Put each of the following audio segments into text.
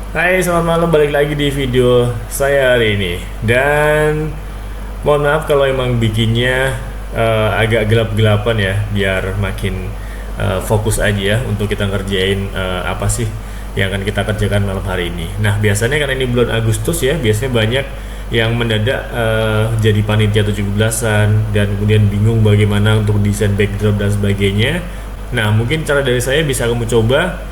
Hai, selamat malam, balik lagi di video saya hari ini. Dan mohon maaf kalau emang bikinnya agak gelap-gelapan ya, biar makin fokus aja ya untuk kita ngerjain apa sih yang akan kita kerjakan malam hari ini. Nah, biasanya karena ini bulan Agustus ya, biasanya banyak yang mendadak jadi panitia 17-an dan kemudian bingung bagaimana untuk desain backdrop dan sebagainya. Nah, mungkin cara dari saya bisa kamu coba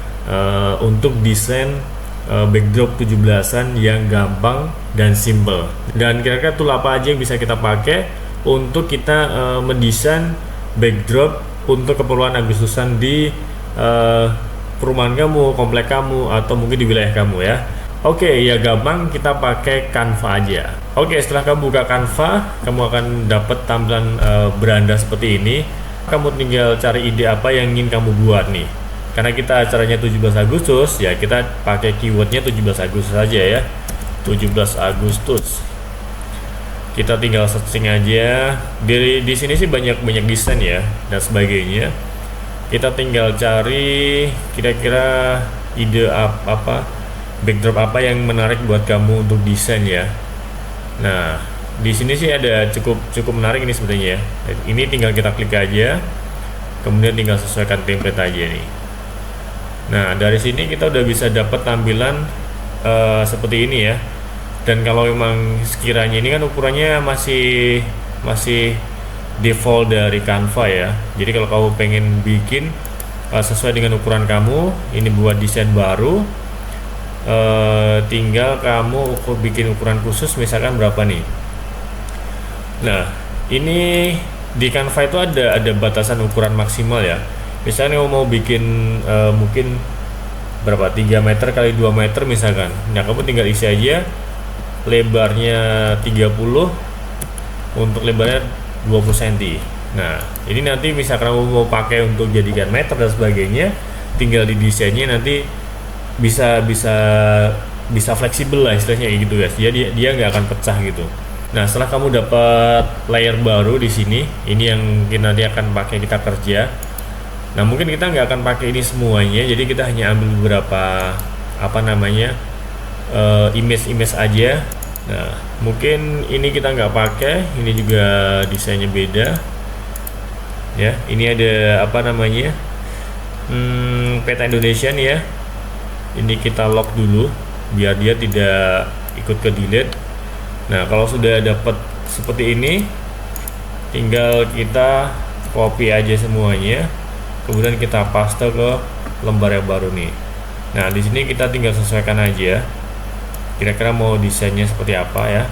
untuk desain backdrop 17-an yang gampang dan simple. Dan kira-kira tool apa aja yang bisa kita pakai untuk kita mendesain backdrop untuk keperluan Agustusan di perumahan kamu, komplek kamu, atau mungkin di wilayah kamu ya. Oke, ya gampang, kita pakai Canva aja. Oke, setelah kamu buka Canva, kamu akan dapat tampilan beranda seperti ini. Kamu tinggal cari ide apa yang ingin kamu buat nih. Karena kita acaranya 17 Agustus, ya kita pakai keywordnya 17 Agustus saja ya. 17 Agustus. Kita tinggal searching aja. Di sini sih banyak desain ya dan sebagainya. Kita tinggal cari kira-kira ide apa, backdrop apa yang menarik buat kamu untuk desain ya. Nah, di sini sih ada cukup menarik ini sebenarnya ya. Ini tinggal kita klik aja. Kemudian tinggal sesuaikan template aja nih. Nah, dari sini kita udah bisa dapat tampilan seperti ini ya. Dan kalau memang sekiranya ini kan ukurannya masih default dari Canva ya. Jadi kalau kamu pengen bikin sesuai dengan ukuran kamu, ini buat desain baru, tinggal kamu bikin ukuran khusus misalkan berapa nih. Nah, ini di Canva itu ada batasan ukuran maksimal ya. Misalnya mau bikin mungkin berapa, 3 meter kali 2 meter misalkan. Nah, kamu tinggal isi aja lebarnya 30, untuk lebarnya 20 cm. Nah, ini nanti misalkan kamu mau pakai untuk jadikan meter dan sebagainya, tinggal di desainnya nanti bisa fleksibel lah istilahnya kayak gitu guys. Dia nggak akan pecah gitu. Nah, setelah kamu dapat layer baru di sini, ini yang nanti akan pakai kita kerja. Nah, mungkin kita nggak akan pakai ini semuanya, jadi kita hanya ambil beberapa image aja. Nah, mungkin ini kita nggak pakai, ini juga desainnya beda ya. Ini ada peta Indonesia nih ya. Ini kita lock dulu biar dia tidak ikut ke delete. Nah, kalau sudah dapat seperti ini, tinggal kita copy aja semuanya, kemudian kita paste ke lembar yang baru nih. Nah, di sini kita tinggal sesuaikan aja kira-kira mau desainnya seperti apa ya.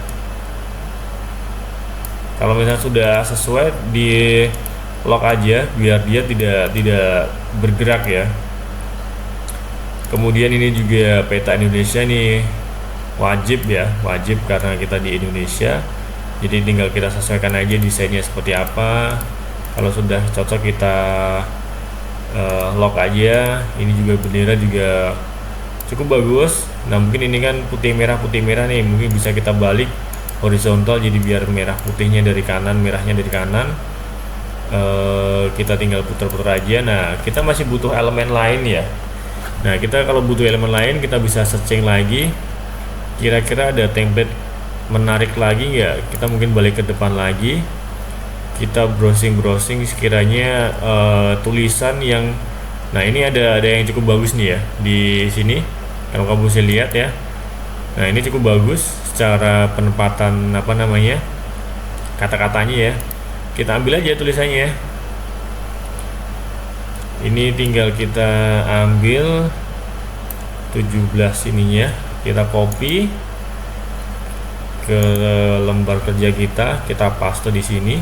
Kalau misalnya sudah sesuai, di lock aja biar dia tidak bergerak ya. Kemudian ini juga peta Indonesia nih, wajib karena kita di Indonesia. Jadi tinggal kita sesuaikan aja desainnya seperti apa. Kalau sudah cocok kita lock aja. Ini juga bendera juga cukup bagus. Nah, mungkin ini kan putih merah nih, mungkin bisa kita balik horizontal jadi biar merah putihnya dari kanan, merahnya dari kanan. Kita tinggal putar-putar aja. Nah, kita masih butuh elemen lain ya. Nah, kita kalau butuh elemen lain, kita bisa searching lagi, kira-kira ada template menarik lagi nggak. Kita mungkin balik ke depan lagi, kita browsing sekiranya tulisan yang, nah ini ada yang cukup bagus nih ya di sini. Kalau kamu bisa lihat ya, nah ini cukup bagus secara penempatan kata-katanya ya. Kita ambil aja tulisannya ya. Ini tinggal kita ambil 17 ininya, kita copy ke lembar kerja kita paste di sini.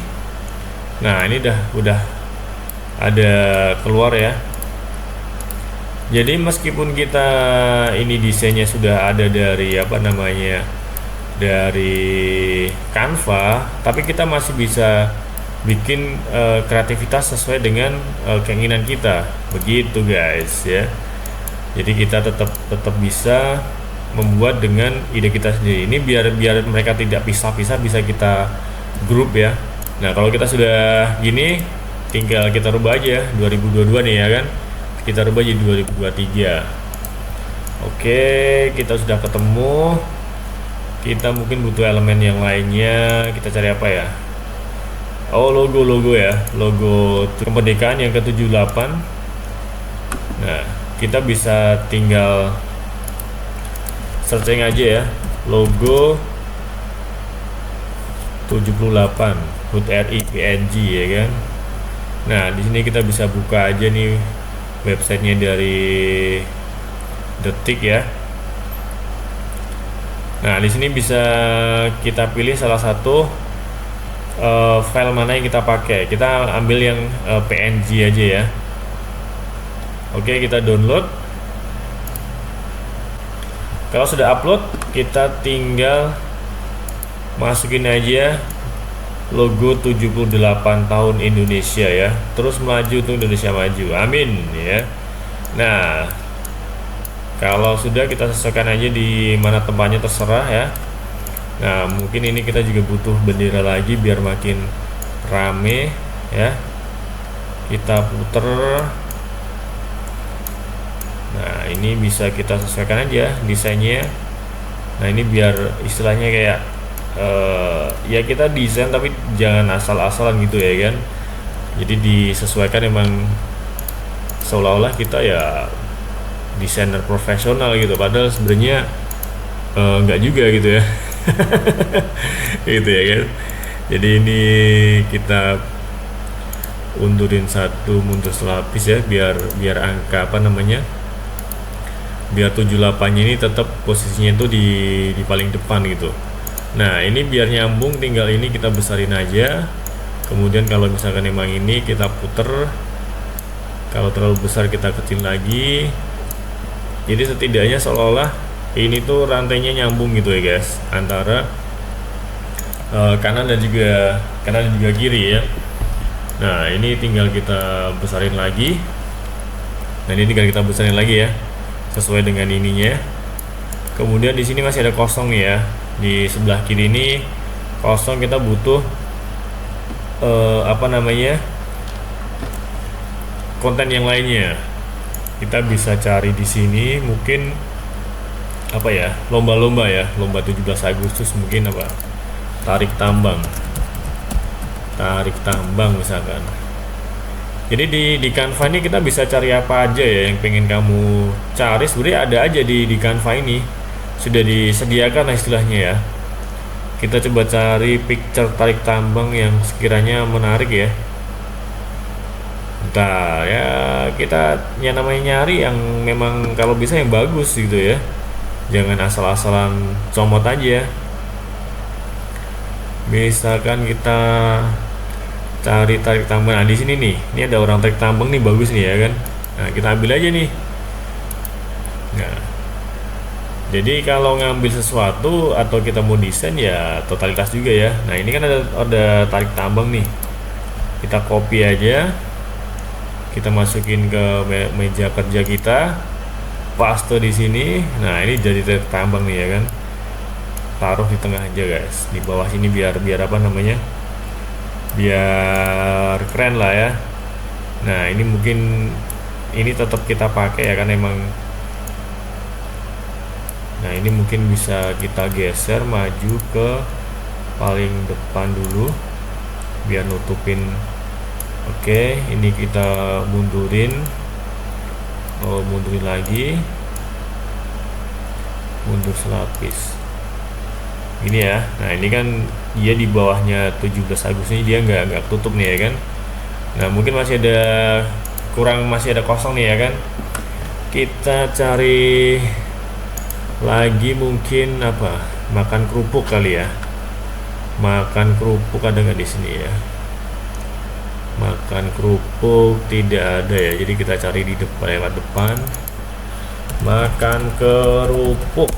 Nah, ini udah ada keluar ya. Jadi meskipun kita ini desainnya sudah ada dari dari Canva, tapi kita masih bisa bikin kreativitas sesuai dengan keinginan kita, begitu guys ya. Jadi kita tetap bisa membuat dengan ide kita sendiri. Ini biar mereka tidak pisah-pisah, bisa kita grup ya. Nah, kalau kita sudah gini, tinggal kita rubah aja 2022 nih ya kan, kita rubah jadi 2023. Oke, kita sudah ketemu. Kita mungkin butuh elemen yang lainnya. Kita cari apa ya? Oh, logo ya, logo kemerdekaan yang ke-78. Nah, kita bisa tinggal searching aja ya, logo 78 HUT RI PNG ya kan. Nah, di sini kita bisa buka aja nih websitenya dari Detik ya. Nah, di sini bisa kita pilih salah satu file mana yang kita pakai. Kita ambil yang PNG aja ya. Oke, kita download. Kalau sudah upload, kita tinggal masukin aja logo 78 tahun Indonesia ya. Terus maju tuh, Indonesia maju. Amin ya. Nah, kalau sudah, kita sesuaikan aja di mana tempatnya, terserah ya. Nah, mungkin ini kita juga butuh bendera lagi biar makin rame ya. Kita puter. Nah, ini bisa kita sesuaikan aja desainnya. Nah, ini biar istilahnya kayak ya kita desain tapi jangan asal-asalan gitu ya kan. Jadi disesuaikan, emang seolah-olah kita ya desainer profesional gitu, padahal sebenarnya nggak juga gitu ya. Gitu ya kan. Jadi ini kita undurin satu, mundur selapis ya, biar angka apa namanya, biar 78 nya ini tetap posisinya itu di paling depan gitu. Nah, ini biar nyambung, tinggal ini kita besarin aja. Kemudian kalau misalkan emang ini kita puter, kalau terlalu besar kita kecil lagi. Jadi setidaknya seolah-olah ini tuh rantainya nyambung gitu ya guys, antara kanan dan juga kiri ya. Nah, ini tinggal kita besarin lagi. Nah, ini tinggal kita besarin lagi ya, sesuai dengan ininya. Kemudian di sini masih ada kosong nih ya. Di sebelah kiri ini kosong, kita butuh apa namanya, konten yang lainnya. Kita bisa cari di sini mungkin apa ya, lomba-lomba ya, lomba 17 Agustus mungkin apa, tarik tambang misalkan. Jadi di Canva ini kita bisa cari apa aja ya yang pengen kamu cari. Sebenarnya ada aja di Canva ini, sudah disediakan istilahnya ya. Kita coba cari picture tarik tambang yang sekiranya menarik ya. Bentar ya, kita yang namanya nyari yang memang kalau bisa yang bagus gitu ya. Jangan asal-asalan comot aja. Misalkan kita cari tarik tambang. Nah, di sini nih, ini ada orang tarik tambang nih, bagus nih ya kan. Nah, kita ambil aja nih. Nah, jadi kalau ngambil sesuatu atau kita mau desain ya totalitas juga ya. Nah, ini kan ada tarik tambang nih. Kita copy aja. Kita masukin ke meja kerja kita. Paste di sini. Nah, ini jadi tarik tambang nih ya kan. Taruh di tengah aja guys. Di bawah sini biar apa namanya? Biar keren lah ya. Nah, ini mungkin ini tetap kita pakai ya kan emang. Nah, ini mungkin bisa kita geser maju ke paling depan dulu biar nutupin. Oke, ini kita mundurin. Oh, mundurin lagi. Mundur selapis. Ini ya. Nah, ini kan dia di bawahnya 17 Agustus ini dia nggak tutup nih ya kan. Nah, mungkin masih ada kosong nih ya kan. Kita cari lagi mungkin apa, makan kerupuk kali ya. Makan kerupuk ada nggak di sini ya? Makan kerupuk tidak ada ya, jadi kita cari di depan, lewat depan. Makan kerupuk.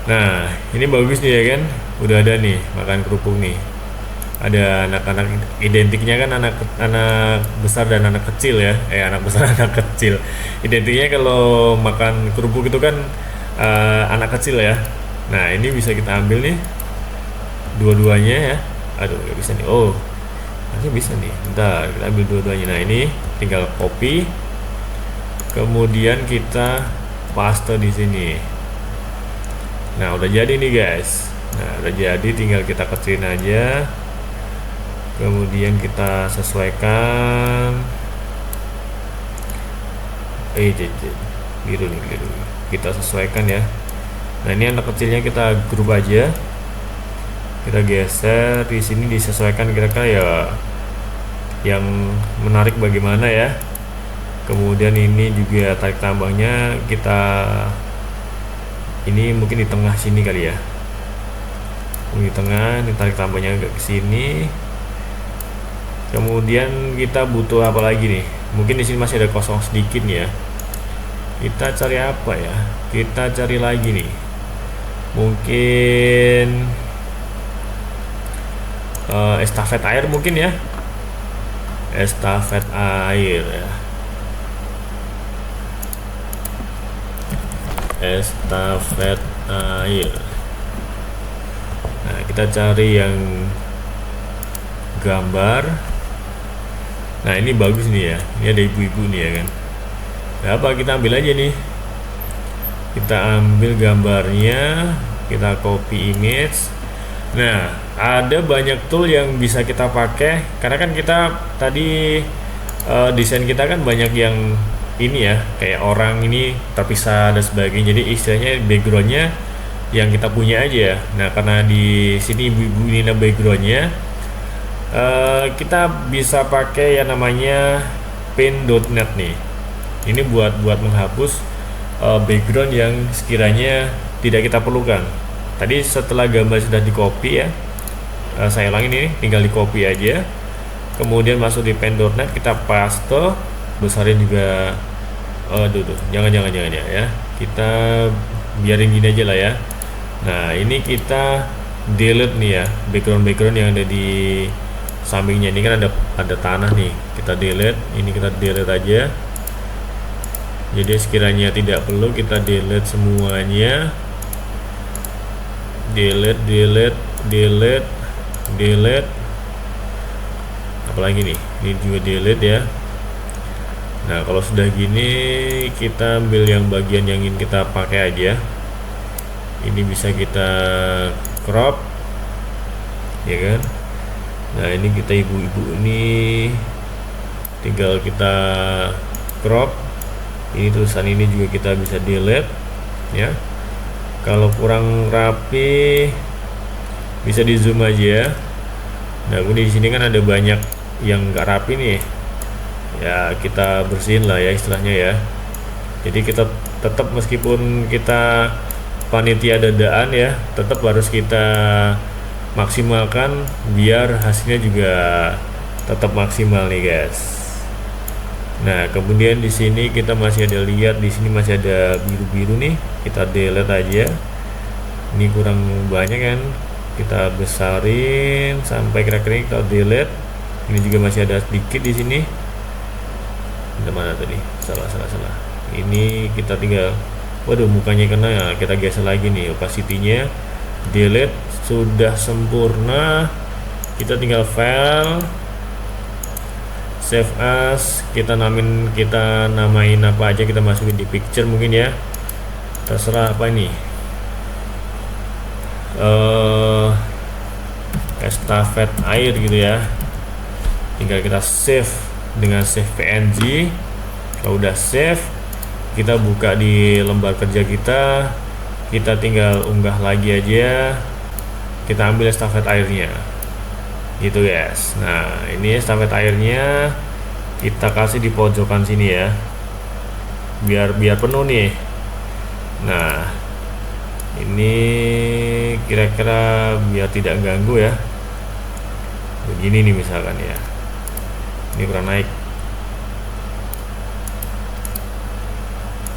Nah, ini bagus nih ya kan, udah ada nih makan kerupuk nih. Ada anak-anak, identiknya kan anak besar dan anak kecil ya. Anak besar anak kecil. Identiknya kalau makan kerupuk itu kan anak kecil ya. Nah, ini bisa kita ambil nih dua-duanya ya. Aduh, nggak bisa nih. Oh, harusnya bisa nih. Bentar, kita ambil dua-duanya. Nah, ini tinggal copy. kemudian kita paste di sini. Nah, udah jadi nih guys. Nah, udah jadi, tinggal kita kecilin aja. Kemudian kita sesuaikan. Biru nih, biru. Kita sesuaikan ya. Nah, ini anak kecilnya kita grup aja. Kita geser di sini, disesuaikan kira-kira ya yang menarik bagaimana ya. Kemudian ini juga tarik tambahnya kita ini mungkin di tengah sini kali ya. Di tengah, ditarik tambahnya agak ke sini. Kemudian kita butuh apa lagi nih? Mungkin di sini masih ada kosong sedikit nih ya. Kita cari apa ya? Kita cari lagi nih. Mungkin estafet air mungkin ya. Estafet air ya. Estafet air. Nah, kita cari yang gambar. Nah, ini bagus nih ya. Ini ada ibu-ibu nih ya kan. Nah, apa, kita ambil aja nih. Kita ambil gambarnya, kita copy image. Nah, ada banyak tool yang bisa kita pakai karena kan kita tadi desain kita kan banyak yang ini ya, kayak orang ini terpisah dan sebagainya. Jadi istilahnya backgroundnya yang kita punya aja. Nah, karena di sini ibu-ibu ini ada backgroundnya, kita bisa pakai yang namanya paint.net nih. Ini buat menghapus background yang sekiranya tidak kita perlukan. Tadi setelah gambar sudah di copy ya, saya ulangi nih, tinggal di copy aja. Kemudian masuk di paint.net, kita paste, besarin juga. Jangan ya. Kita biarin gini aja lah ya. Nah, ini kita delete nih ya, background yang ada di sampingnya. Ini kan ada tanah nih, kita delete. Ini kita delete aja. Jadi sekiranya tidak perlu, kita delete semuanya. Delete. Apalagi nih, ini juga delete ya. Nah, kalau sudah gini, kita ambil yang bagian yang ingin kita pakai aja. Ini bisa kita crop, ya kan? Nah, ini kita ibu-ibu ini tinggal kita crop. Ini tulisan ini juga kita bisa delete, ya. Kalau kurang rapi, bisa di zoom aja. Nah, di sini kan ada banyak yang nggak rapi nih. Ya, kita bersihin lah ya istilahnya ya. Jadi kita tetap, meskipun kita panitia dadaan ya, tetap harus kita maksimalkan biar hasilnya juga tetap maksimal nih guys. Nah, kemudian di sini kita masih ada, lihat di sini masih ada biru-biru nih, kita delete aja. Ini kurang banyak kan, kita besarin sampai kira-kira kita delete. Ini juga masih ada sedikit di sini. Mana tadi? Salah. Ini kita tinggal, waduh, mukanya kena ya, kita geser lagi nih opacity-nya. Delete, sudah sempurna. Kita tinggal file, save as, kita namain apa aja, kita masukin di picture mungkin ya, terserah apa ini. Estafet air gitu ya. Tinggal kita save dengan save PNG. Kalau udah save, kita buka di lembar kerja kita tinggal unggah lagi aja. Kita ambil estafet airnya gitu guys. Nah, ini estafet airnya kita kasih di pojokan sini ya, biar penuh nih. Nah, ini kira-kira biar tidak ganggu ya, begini nih misalkan ya. Ini kurang naik.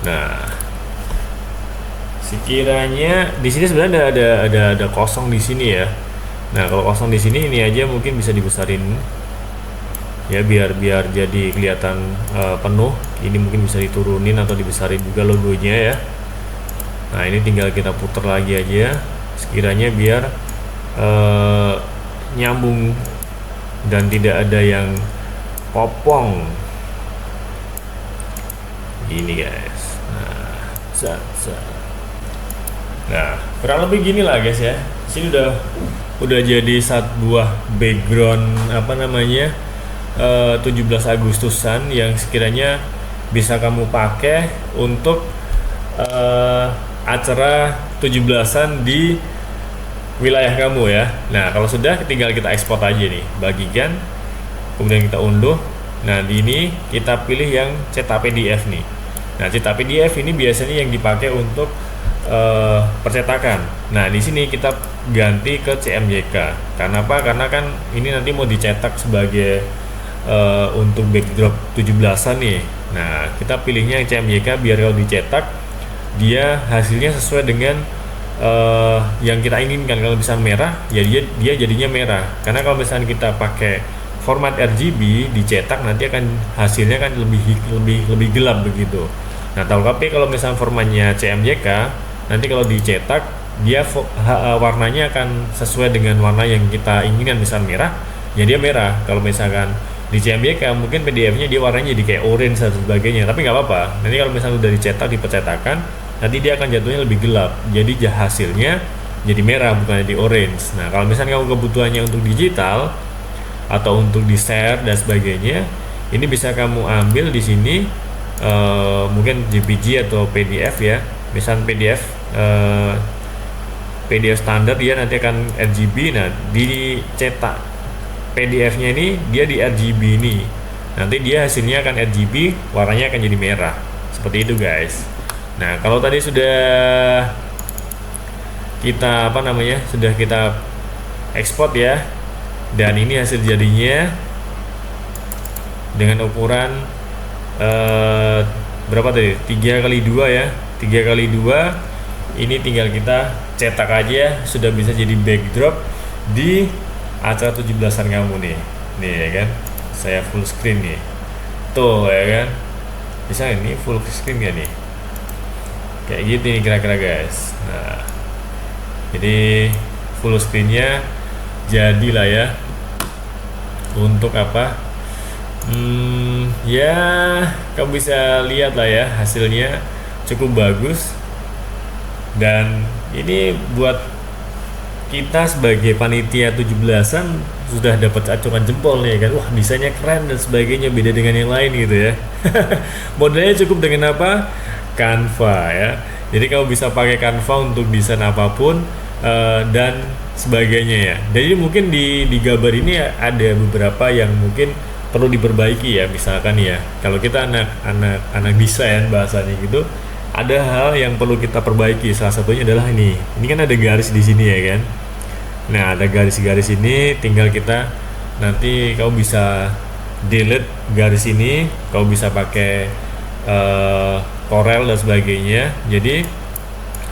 Nah, sekiranya di sini sebenarnya ada kosong di sini ya. Nah, kalau kosong di sini, ini aja mungkin bisa dibesarin ya, biar jadi kelihatan penuh. Ini mungkin bisa diturunin atau dibesarin juga logonya ya. Nah, ini tinggal kita putar lagi aja sekiranya biar nyambung dan tidak ada yang kopong. ini guys. Nah, nah kurang lebih gini lah guys ya. Sini udah jadi satu buah background apa namanya 17 Agustusan yang sekiranya bisa kamu pakai untuk acara 17-an di wilayah kamu ya. Nah kalau sudah tinggal kita ekspor aja nih, bagikan, kemudian kita unduh. Nah di ini kita pilih yang cetak PDF nih. Nah cetak PDF ini biasanya yang dipakai untuk percetakan. Nah di sini kita ganti ke CMYK. Karena apa? Karena kan ini nanti mau dicetak sebagai untuk backdrop 17-an nih. Nah kita pilihnya yang CMYK biar kalau dicetak dia hasilnya sesuai dengan yang kita inginkan. Kalau misalnya merah ya dia jadinya merah, karena kalau misalnya kita pakai format RGB dicetak nanti akan hasilnya kan lebih gelap begitu. Nah tapi kalau misalnya formatnya CMYK nanti kalau dicetak dia warnanya akan sesuai dengan warna yang kita inginkan, misalnya merah ya dia merah. Kalau misalkan di CMYK mungkin PDF-nya dia warnanya jadi kayak orange dan sebagainya, tapi nggak apa-apa. Nanti kalau misalnya udah dicetak di percetakan nanti dia akan jatuhnya lebih gelap, jadi hasilnya jadi merah bukan jadi orange. Nah kalau misalnya kamu kebutuhannya untuk digital atau untuk di share dan sebagainya, ini bisa kamu ambil di sini mungkin JPG atau PDF ya. Misal PDF standar dia nanti akan RGB. Nah dicetak PDF-nya ini dia di RGB ini, nanti dia hasilnya akan RGB, warnanya akan jadi merah seperti itu guys. Nah kalau tadi sudah kita sudah kita ekspor ya, dan ini hasil jadinya dengan ukuran berapa tadi, 3x2 ya, 3x2. Ini tinggal kita cetak aja, sudah bisa jadi backdrop di acara 17-an kamu nih ya kan. Saya full screen nih tuh ya kan, bisa ini full screen gak nih, kayak gitu nih kira-kira guys. Nah jadi full screennya jadilah ya. Untuk apa ya kamu bisa lihat lah ya, hasilnya cukup bagus. Dan ini buat kita sebagai panitia 17-an sudah dapat acungan jempol nih kan. Wah desainnya keren dan sebagainya, beda dengan yang lain gitu ya. Modelnya cukup dengan apa? Canva ya. Jadi kamu bisa pakai Canva untuk desain apapun dan sebagainya ya. Jadi mungkin di gambar ini ada beberapa yang mungkin perlu diperbaiki ya. Misalkan ya, kalau kita anak desain bahasanya gitu, ada hal yang perlu kita perbaiki. Salah satunya adalah ini kan ada garis di sini ya kan. Nah ada garis-garis ini, tinggal kita nanti kamu bisa delete garis ini, kamu bisa pakai Corel dan sebagainya. Jadi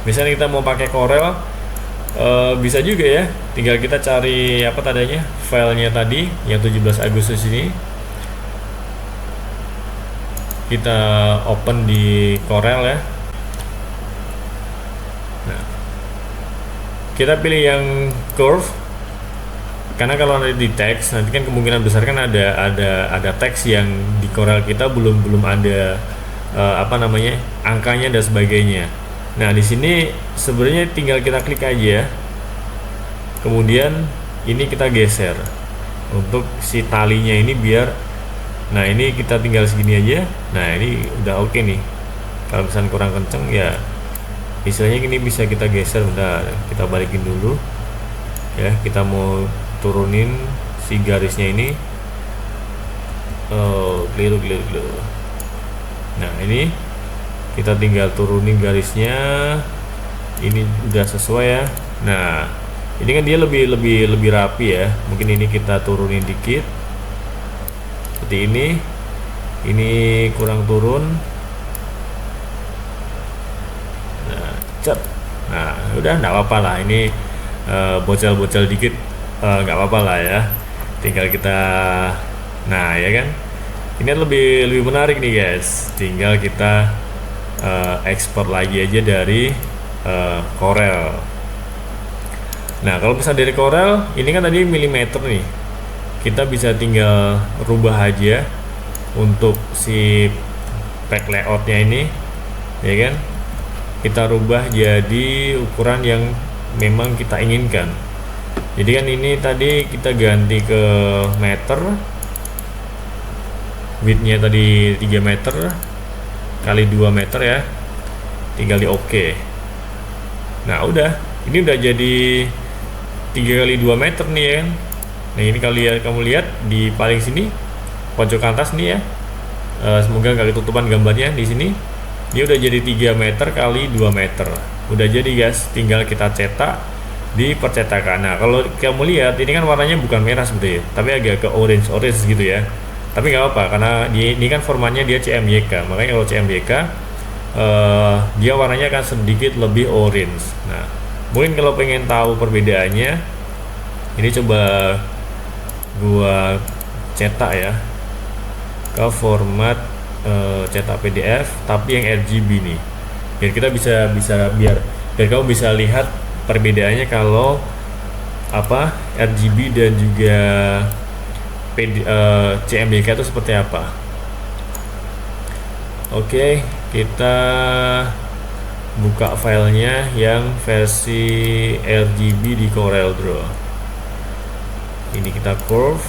misalnya kita mau pakai Corel bisa juga ya, tinggal kita cari apa tadinya filenya tadi yang 17 Agustus ini, kita open di Corel ya. Nah, kita pilih yang curve, karena kalau nanti di teks nanti kan kemungkinan besar kan ada teks yang di Corel kita belum ada angkanya dan sebagainya. Nah di sini sebenarnya tinggal kita klik aja, kemudian ini kita geser untuk si talinya ini biar, nah ini kita tinggal segini aja. Nah ini udah oke nih. Kalau misalnya kurang kenceng ya istilahnya ini bisa kita geser. Bentar, kita balikin dulu ya, kita mau turunin si garisnya ini. Keliru. Nah ini kita tinggal turunin garisnya, ini udah sesuai ya. Nah ini kan dia lebih rapi ya, mungkin ini kita turunin dikit seperti ini kurang turun. Nah udah nggak apa-apa lah, ini bocel-bocel dikit nggak apa-apa lah ya, tinggal kita, nah ya kan, ini lebih menarik nih guys. Tinggal kita ekspor lagi aja dari Corel. Nah kalau misalnya dari Corel ini kan tadi milimeter nih, kita bisa tinggal rubah aja untuk si pack layoutnya ini, ya kan, kita rubah jadi ukuran yang memang kita inginkan. Jadi kan ini tadi kita ganti ke meter, widthnya tadi 3 meter kali 2 meter ya, tinggal di OK. Nah udah, ini udah jadi 3 kali 2 meter nih ya kan. Nah ini kamu lihat di paling sini pojok atas nih ya, semoga nggak ketutupan gambarnya di sini. Dia udah jadi 3 meter kali 2 meter, udah jadi guys, tinggal kita cetak di percetakan. Nah kalau kamu lihat ini kan warnanya bukan merah seperti itu, tapi agak ke orange gitu ya. Tapi nggak apa, karena ini kan formatnya dia CMYK, makanya kalau CMYK dia warnanya akan sedikit lebih orange. Nah mungkin kalau pengen tahu perbedaannya, ini coba gua cetak ya ke format cetak PDF tapi yang RGB nih, biar kita biar kamu bisa lihat perbedaannya kalau apa RGB dan juga CMYK itu seperti apa. Oke, kita buka filenya yang versi RGB di CorelDRAW. Ini kita curve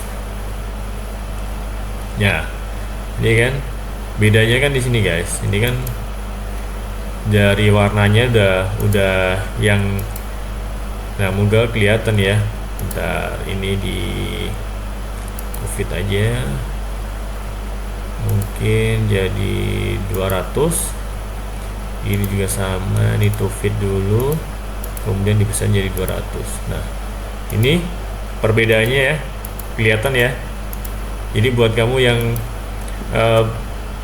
ya, ini kan bedanya kan di sini guys. Ini kan dari warnanya udah yang, nah moga kelihatan ya. Bentar, ini di fit aja, mungkin jadi 200. Ini juga sama, ini to fit dulu, kemudian dipesan jadi 200. Nah ini perbedaannya ya, kelihatan ya. Jadi buat kamu yang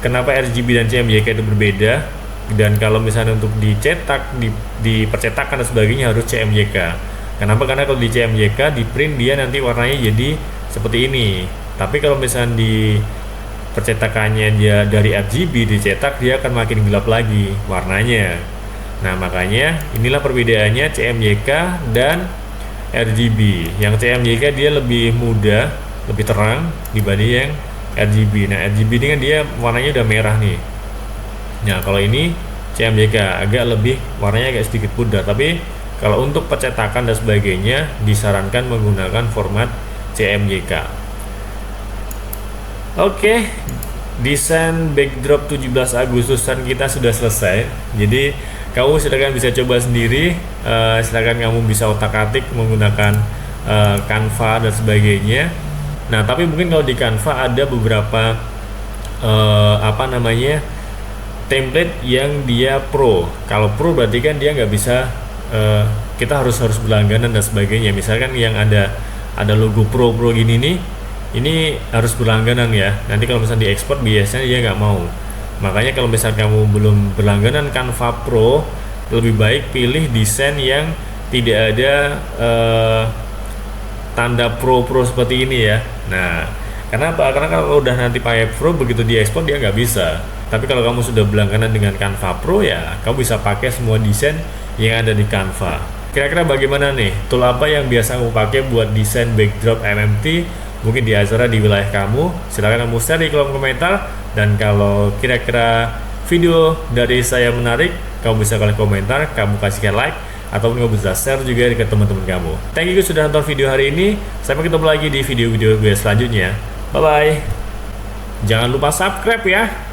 kenapa RGB dan CMYK itu berbeda, dan kalau misalnya untuk dicetak di percetakan dan sebagainya harus CMYK. Kenapa? Karena kalau di CMYK di print dia nanti warnanya jadi seperti ini, tapi kalau misalnya di percetakannya dia dari RGB dicetak, dia akan makin gelap lagi warnanya. Nah makanya inilah perbedaannya CMYK dan RGB. Yang CMYK dia lebih muda, lebih terang dibanding yang RGB. Nah RGB ini kan dia warnanya udah merah nih. Nah kalau ini CMYK agak lebih warnanya agak sedikit pudar, tapi kalau untuk percetakan dan sebagainya disarankan menggunakan format CMYK. Oke, desain backdrop 17 Agustusan kita sudah selesai. Jadi kamu silakan bisa coba sendiri, silakan kamu bisa otak-atik menggunakan Canva dan sebagainya. Nah tapi mungkin kalau di Canva ada beberapa template yang dia pro. Kalau pro berarti kan dia nggak bisa, kita harus berlangganan dan sebagainya. Misalkan yang ada logo pro gini nih, ini harus berlangganan ya. Nanti kalau misalnya diekspor biasanya dia nggak mau. Makanya kalau misalnya kamu belum berlangganan Canva Pro, lebih baik pilih desain yang tidak ada tanda pro seperti ini ya. Nah kenapa? Karena kalau udah nanti pakai Pro, begitu diekspor dia nggak bisa. Tapi kalau kamu sudah berlangganan dengan Canva Pro ya, kamu bisa pakai semua desain yang ada di Canva. Kira-kira bagaimana nih? Tool apa yang biasa kamu pakai buat desain backdrop MMT? Mungkin di acara di wilayah kamu. Silahkan kamu share di kolom komentar. Dan kalau kira-kira video dari saya menarik, kamu bisa kalian komentar, kamu kasihkan like, ataupun kamu bisa share juga ke teman-teman kamu. Thank you sudah nonton video hari ini. Sampai ketemu lagi di video-video gue selanjutnya. Bye bye. Jangan lupa subscribe ya.